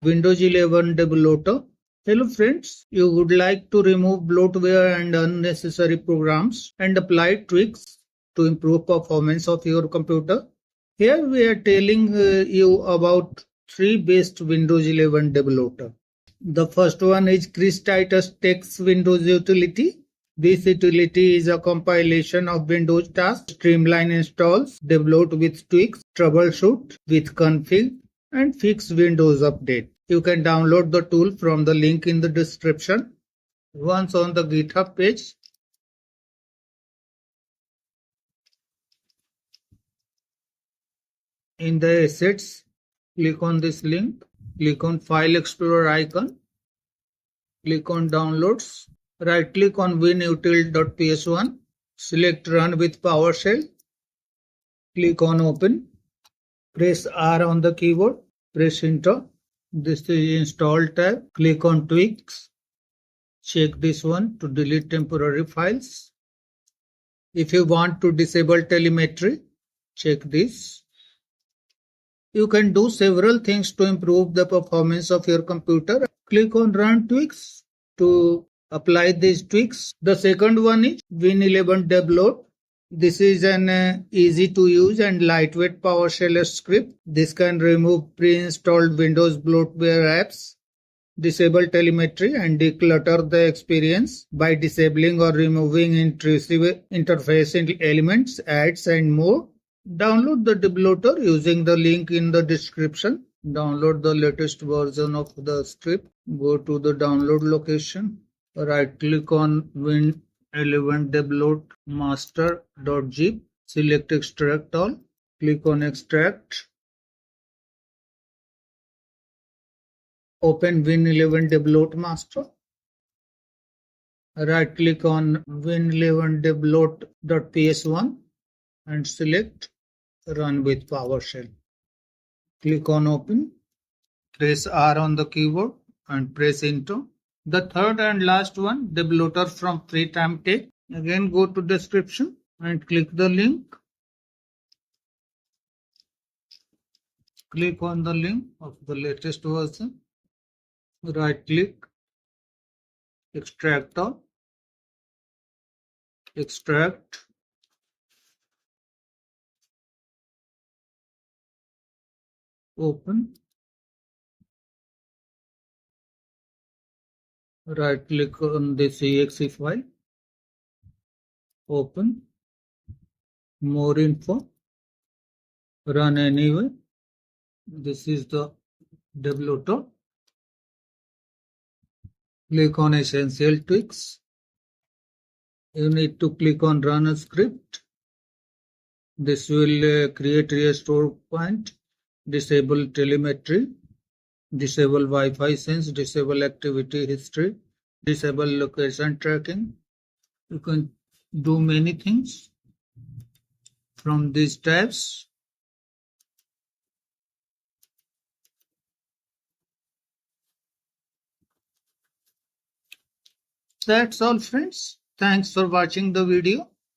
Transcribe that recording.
Windows 11 Debloater. Hello friends, you would like to remove bloatware and unnecessary programs and apply tweaks to improve performance of your computer. Here we are telling you about 3 best Windows 11 Debloater. The first one is Titus Text Windows utility. This utility is a compilation of Windows tasks, streamline installs, debloat with tweaks, troubleshoot with config, and fix Windows update. You can download the tool from the link in the description. Once on the GitHub page, in the assets, click on this link, click on File Explorer icon, click on Downloads, right click on winutil.ps1, select Run with PowerShell, click on Open, press R on the keyboard, press Enter. This is Install tab, click on Tweaks, check this one to delete temporary files. If you want to disable telemetry, check this. You can do several things to improve the performance of your computer. Click on Run Tweaks to apply these tweaks. The second one is Win11 Debloat. This is an easy to use and lightweight PowerShell script. This can remove pre-installed Windows bloatware apps, disable telemetry, and declutter the experience by disabling or removing intrusive interface elements, ads, and more. Download the Debloater using the link in the description. Download the latest version of the script. Go to the download location. Right click on Win11 Debloat master.zip. Select extract all. Click on extract. Open Win11 Debloat master. Right click on Win11 Debloat.ps1 and select Run with PowerShell. Click on Open, press R on the keyboard and press Enter. The third and last one, Debloater from Free Time Tech. Again go to description and click the link. Click on the link of the latest version. Right click, extract all, extract. Open. Right click on this exe file. Open. More info. Run anyway. This is the Debloater. Click on Essential Tweaks. You need to click on Run a Script. This will create restore point. Disable telemetry, disable Wi-Fi sense, disable activity history, disable location tracking. You can do many things from these tabs. That's all friends. Thanks for watching the video.